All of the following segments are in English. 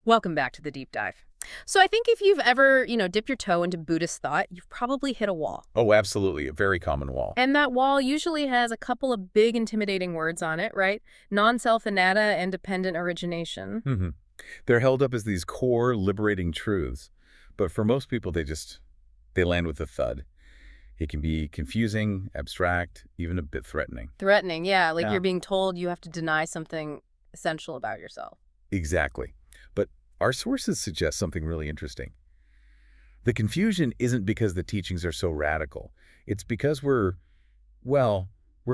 Welcome back to the deep dive. So I think if you've ever, dipped your toe into Buddhist thought, you've probably hit a wall. Oh, absolutely. A very common wall. And that wall usually has a couple of big intimidating words on it, right? Non-self, anatta, and dependent origination. hmm They're held up as these core liberating truths. But for most people, they land with a thud. It can be confusing, abstract, even a bit threatening. Threatening, yeah, like Yeah. you're being told you have to deny something essential about yourself. Exactly. But our sources suggest something really interesting. The confusion isn't because the teachings are so radical. It's because we're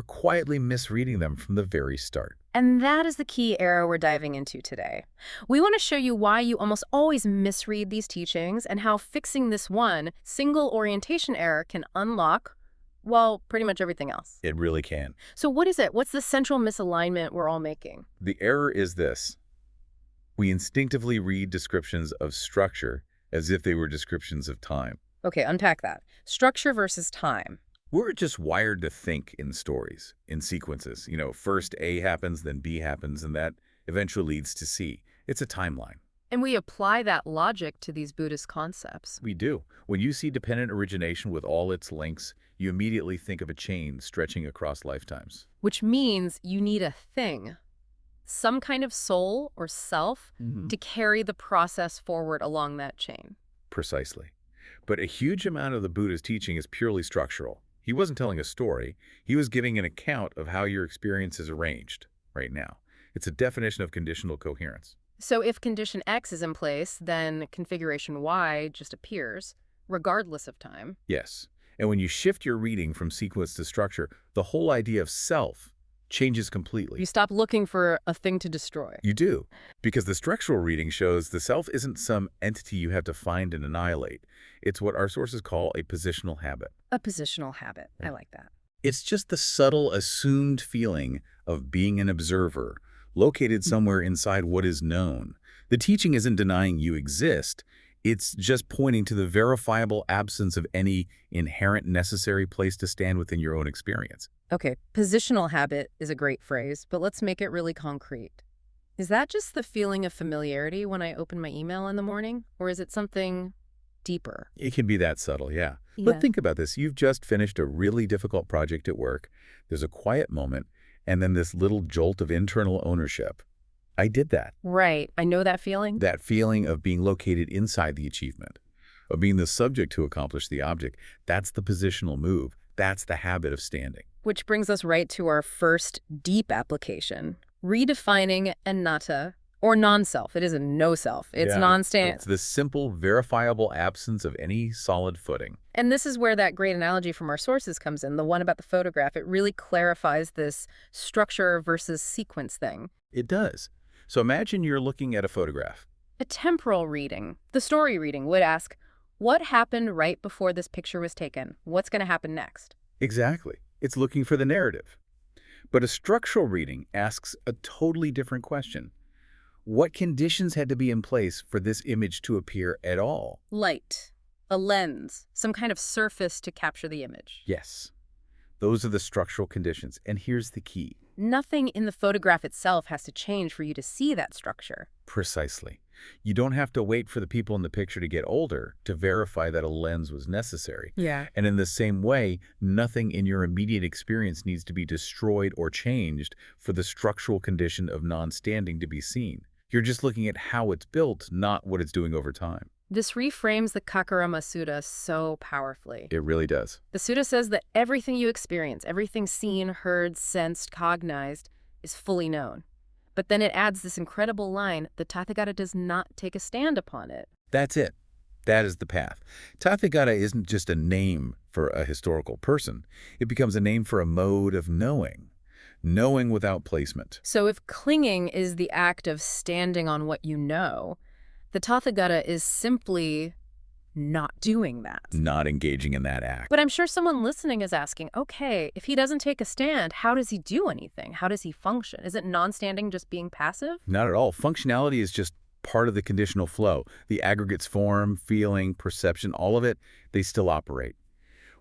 quietly misreading them from the very start. And that is the key era we're diving into today. We want to show you why you almost always misread these teachings and how fixing this one single orientation error can unlock, well, pretty much everything else. It really can. So what is it? What's the central misalignment we're all making? The error is this. We instinctively read descriptions of structure as if they were descriptions of time. Okay, unpack that. Structure versus time. We're just wired to think in stories, in sequences. First A happens, then B happens, and that eventually leads to C. It's a timeline. And we apply that logic to these Buddhist concepts. We do. When you see dependent origination with all its links, you immediately think of a chain stretching across lifetimes. Which means you need a thing, some kind of soul or self to carry the process forward along that chain. Precisely. But a huge amount of the Buddha's teaching is purely structural. He wasn't telling a story. He was giving an account of how your experience is arranged right now. It's a definition of conditional coherence. So if condition X is in place, then configuration Y just appears, regardless of time. Yes. And when you shift your reading from sequence to structure, the whole idea of self changes completely. You stop looking for a thing to destroy. You do, because the structural reading shows the self isn't some entity you have to find and annihilate. It's what our sources call a positional habit. A positional habit. I like that. It's just the subtle, assumed feeling of being an observer, located somewhere inside what is known. The teaching isn't denying you exist. It's just pointing to the verifiable absence of any inherent necessary place to stand within your own experience. Okay, positional habit is a great phrase, but let's make it really concrete. Is that just the feeling of familiarity when I open my email in the morning? Or is it something deeper? It can be that subtle, yeah. Yeah. But think about this. You've just finished a really difficult project at work. There's a quiet moment, and then this little jolt of internal ownership. I did that. Right. I know that feeling. That feeling of being located inside the achievement, of being the subject to accomplish the object. That's the positional move. That's the habit of standing. Which brings us right to our first deep application, redefining anatta, or non-self. It is a no-self. It's Yeah, non-standing. It's the simple, verifiable absence of any solid footing. And this is where that great analogy from our sources comes in, the one about the photograph. It really clarifies this structure versus sequence thing. It does. So imagine you're looking at a photograph. A temporal reading, the story reading, would ask, what happened right before this picture was taken? What's going to happen next? Exactly. It's looking for the narrative. But a structural reading asks a totally different question. What conditions had to be in place for this image to appear at all? Light, a lens, some kind of surface to capture the image. Yes. Those are the structural conditions. And here's the key. Nothing in the photograph itself has to change for you to see that structure. Precisely. You don't have to wait for the people in the picture to get older to verify that a lens was necessary. Yeah. And in the same way, nothing in your immediate experience needs to be destroyed or changed for the structural condition of non-standing to be seen. You're just looking at how it's built, not what it's doing over time. This reframes the Kakarama Sutta so powerfully. It really does. The Sutta says that everything you experience, everything seen, heard, sensed, cognized, is fully known. But then it adds this incredible line, the Tathagata does not take a stand upon it. That's it. That is the path. Tathagata isn't just a name for a historical person. It becomes a name for a mode of knowing. Knowing without placement. So if clinging is the act of standing on what you know, the Tathagata is simply not doing that. Not engaging in that act. But I'm sure someone listening is asking, okay, if he doesn't take a stand, how does he do anything? How does he function? Isn't non-standing just being passive? Not at all. Functionality is just part of the conditional flow. The aggregates form, feeling, perception, all of it, they still operate.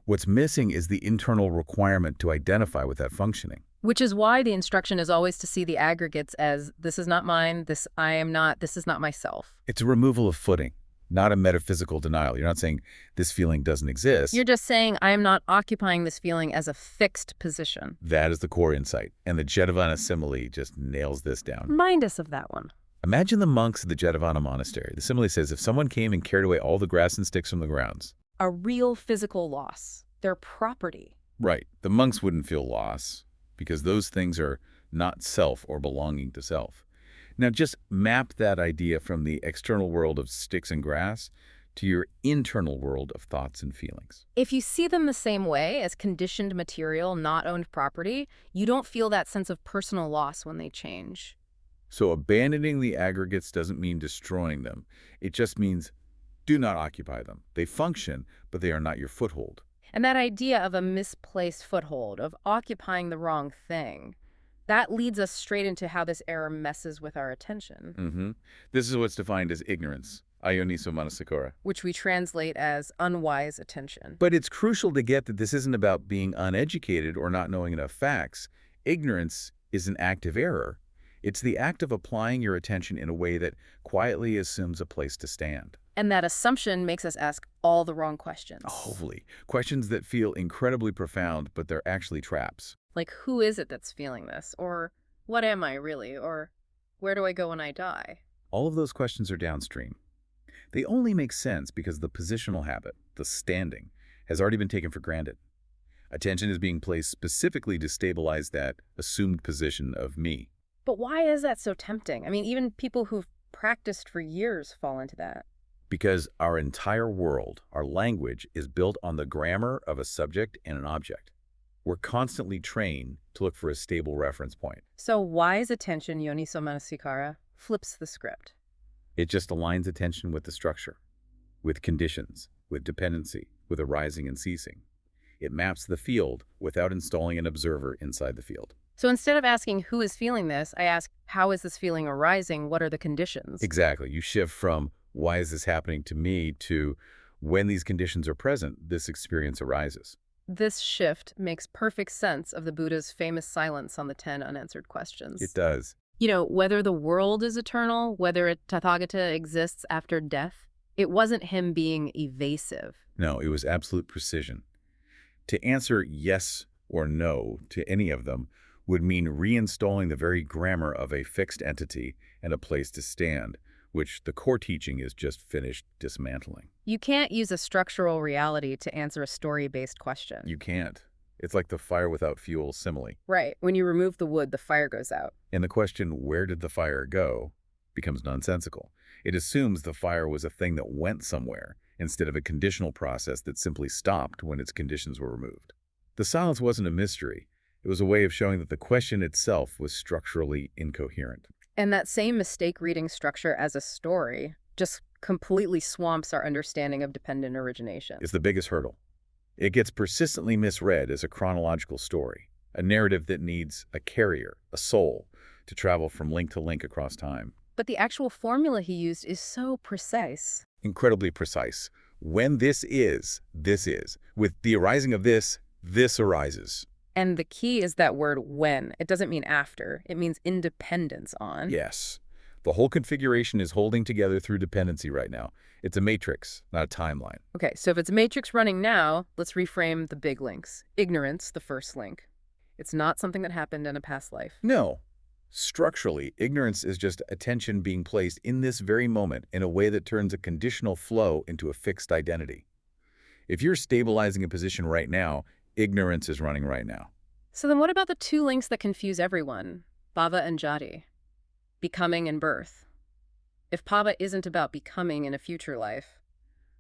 What's missing is the internal requirement to identify with that functioning. Which is why the instruction is always to see the aggregates as this is not mine, this I am not, this is not myself. It's a removal of footing, not a metaphysical denial. You're not saying this feeling doesn't exist. You're just saying I am not occupying this feeling as a fixed position. That is the core insight. And the Jetavana simile just nails this down. Remind us of that one. Imagine the monks of the Jetavana monastery. The simile says if someone came and carried away all the grass and sticks from the grounds. A real physical loss. Their property. Right. The monks wouldn't feel loss because those things are not self or belonging to self. Now just map that idea from the external world of sticks and grass to your internal world of thoughts and feelings. If you see them the same way as conditioned material, not owned property, you don't feel that sense of personal loss when they change. So abandoning the aggregates doesn't mean destroying them. It just means do not occupy them. They function, but they are not your foothold. And that idea of a misplaced foothold, of occupying the wrong thing, that leads us straight into how this error messes with our attention. This is what's defined as ignorance, ayoniso manasikara. Which we translate as unwise attention. But it's crucial to get that this isn't about being uneducated or not knowing enough facts. Ignorance is an active error. It's the act of applying your attention in a way that quietly assumes a place to stand. And that assumption makes us ask all the wrong questions. Hopefully. Questions that feel incredibly profound, but they're actually traps. Like, who is it that's feeling this? Or, what am I really? Or, where do I go when I die? All of those questions are downstream. They only make sense because the positional habit, the standing, has already been taken for granted. Attention is being placed specifically to stabilize that assumed position of me. But why is that so tempting? I mean, even people who've practiced for years fall into that. Because our entire world, our language, is built on the grammar of a subject and an object. We're constantly trained to look for a stable reference point. So wise attention, yoniso manasikara, flips the script. It just aligns attention with the structure, with conditions, with dependency, with arising and ceasing. It maps the field without installing an observer inside the field. So instead of asking who is feeling this, I ask, how is this feeling arising? What are the conditions? Exactly. You shift from why is this happening to me to when these conditions are present, this experience arises. This shift makes perfect sense of the Buddha's famous silence on the 10 unanswered questions. It does. You know, whether the world is eternal, whether a Tathagata exists after death, it wasn't him being evasive. No, it was absolute precision. To answer yes or no to any of them would mean reinstalling the very grammar of a fixed entity and a place to stand, which the core teaching is just finished dismantling. You can't use a structural reality to answer a story-based question. You can't. It's like the fire without fuel simile. Right. When you remove the wood, the fire goes out. And the question, where did the fire go, becomes nonsensical. It assumes the fire was a thing that went somewhere, instead of a conditional process that simply stopped when its conditions were removed. The silence wasn't a mystery. It was a way of showing that the question itself was structurally incoherent. And that same mistake reading structure as a story just completely swamps our understanding of dependent origination. It's the biggest hurdle. It gets persistently misread as a chronological story, a narrative that needs a carrier, a soul, to travel from link to link across time. But the actual formula he used is so precise. Incredibly precise. When this is, this is. With the arising of this, this arises. And the key is that word when. It doesn't mean after. It means independence on. Yes. The whole configuration is holding together through dependency right now. It's a matrix, not a timeline. Okay, so if it's a matrix running now, let's reframe the big links. Ignorance, the first link. It's not something that happened in a past life. No. Structurally, ignorance is just attention being placed in this very moment in a way that turns a conditional flow into a fixed identity. If you're stabilizing a position right now, ignorance is running right now. So then what about the two links that confuse everyone? Bhava and jati. Becoming and birth. If bhava isn't about becoming in a future life,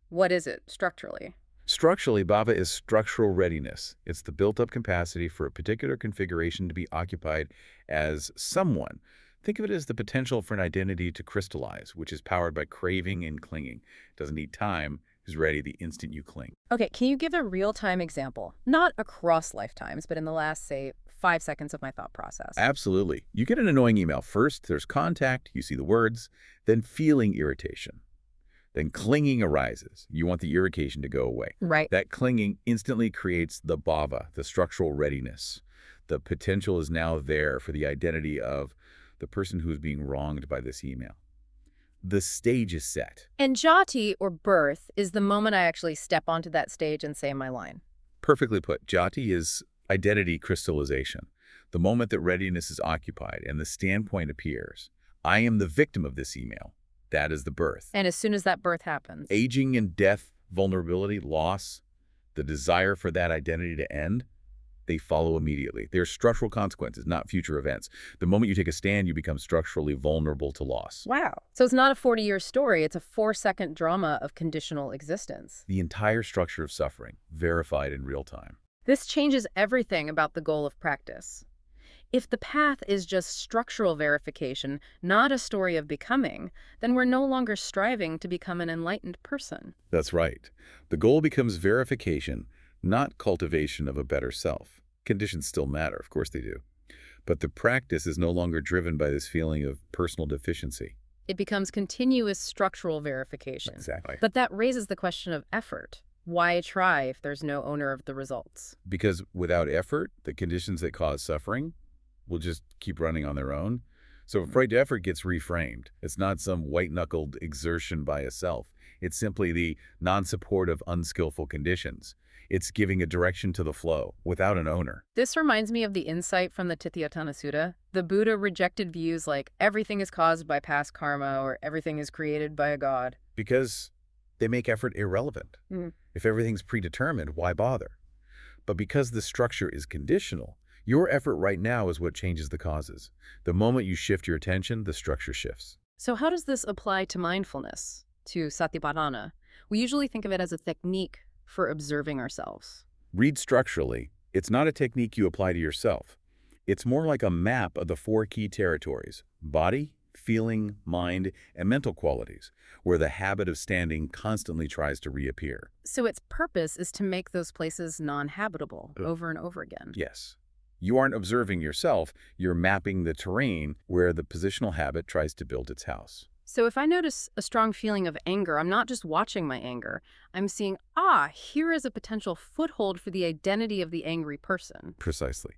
what is it structurally? Structurally, bhava is structural readiness. It's the built-up capacity for a particular configuration to be occupied as someone. Think of it as the potential for an identity to crystallize, which is powered by craving and clinging. It doesn't need time. Is ready the instant you cling. Okay, can you give a real-time example? Not across lifetimes, but in the last, say, 5 seconds of my thought process. Absolutely. You get an annoying email. First, there's contact. You see the words. Then feeling irritation. Then clinging arises. You want the irritation to go away. Right. That clinging instantly creates the bhava, the structural readiness. The potential is now there for the identity of the person who is being wronged by this email. The stage is set. And jati, or birth, is the moment I actually step onto that stage and say my line. Perfectly put. Jati is identity crystallization, the moment that readiness is occupied and the standpoint appears. I am the victim of this email. That is the birth. And as soon as that birth happens, Aging and death, vulnerability, loss, the desire for that identity to end, they follow immediately. They're structural consequences, not future events. The moment you take a stand, you become structurally vulnerable to loss. wow. So it's not a 40-year story, it's a 4-second drama of conditional existence. The entire structure of suffering, verified in real time. This changes everything about the goal of practice. If the path is just structural verification, not a story of becoming, then we're no longer striving to become an enlightened person. That's right. The goal becomes verification, not cultivation of a better self. Conditions still matter, of course they do. But the practice is no longer driven by this feeling of personal deficiency. It becomes continuous structural verification. Exactly. But that raises the question of effort. Why try if there's no owner of the results? Because without effort, the conditions that cause suffering will just keep running on their own. So if right effort gets reframed, it's not some white-knuckled exertion by a self. It's simply the non-support of unskillful conditions. It's giving a direction to the flow without an owner. This reminds me of the insight from the Titiyatthana Sutta. The Buddha rejected views like everything is caused by past karma or everything is created by a god. Because they make effort irrelevant. If everything's predetermined, why bother? But because the structure is conditional, your effort right now is what changes the causes. The moment you shift your attention, the structure shifts. So how does this apply to mindfulness, to satipatthana? We usually think of it as a technique for observing ourselves. Read structurally. It's not a technique you apply to yourself. It's more like a map of the 4 key territories: body, feeling, mind, and mental qualities, where the habit of standing constantly tries to reappear. So its purpose is to make those places non-habitable over and over again. Yes. You aren't observing yourself, you're mapping the terrain where the positional habit tries to build its house. So if I notice a strong feeling of anger, I'm not just watching my anger. I'm seeing, here is a potential foothold for the identity of the angry person. Precisely.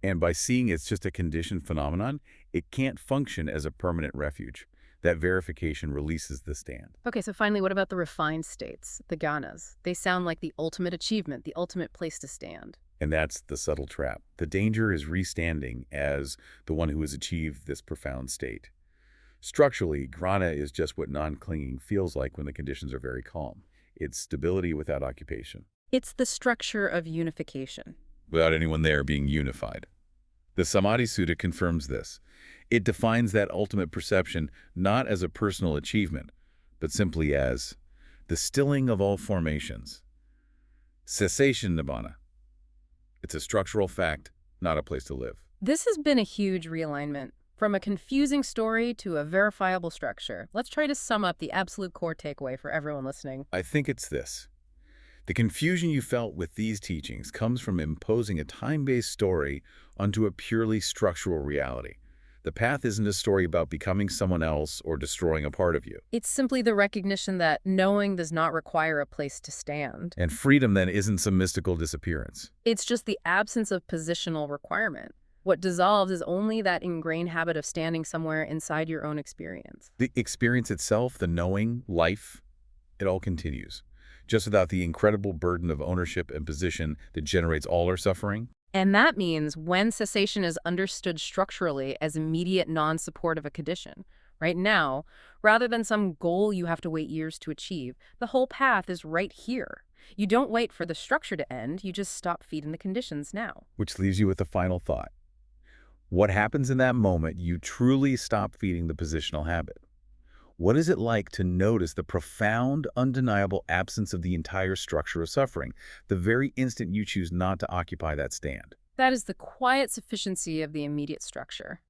And by seeing it's just a conditioned phenomenon, it can't function as a permanent refuge. That verification releases the stand. Okay, so finally, what about the refined states, the jhanas? They sound like the ultimate achievement, the ultimate place to stand. And that's the subtle trap. The danger is restanding as the one who has achieved this profound state. Structurally, jhana is just what non-clinging feels like when the conditions are very calm. It's stability without occupation. It's the structure of unification. Without anyone there being unified. The Samadhi Sutta confirms this. It defines that ultimate perception not as a personal achievement, but simply as the stilling of all formations. Cessation nibbana. It's a structural fact, not a place to live. This has been a huge realignment. From a confusing story to a verifiable structure. Let's try to sum up the absolute core takeaway for everyone listening. I think it's this. The confusion you felt with these teachings comes from imposing a time-based story onto a purely structural reality. The path isn't a story about becoming someone else or destroying a part of you. It's simply the recognition that knowing does not require a place to stand. And freedom then isn't some mystical disappearance. It's just the absence of positional requirement. What dissolves is only that ingrained habit of standing somewhere inside your own experience. The experience itself, the knowing, life, it all continues, just without the incredible burden of ownership and position that generates all our suffering. And that means when cessation is understood structurally as immediate non-support of a condition, right now, rather than some goal you have to wait years to achieve, the whole path is right here. You don't wait for the structure to end, you just stop feeding the conditions now. Which leaves you with the final thought. What happens in that moment you truly stop feeding the positional habit? What is it like to notice the profound, undeniable absence of the entire structure of suffering, the very instant you choose not to occupy that stand? That is the quiet sufficiency of the immediate structure.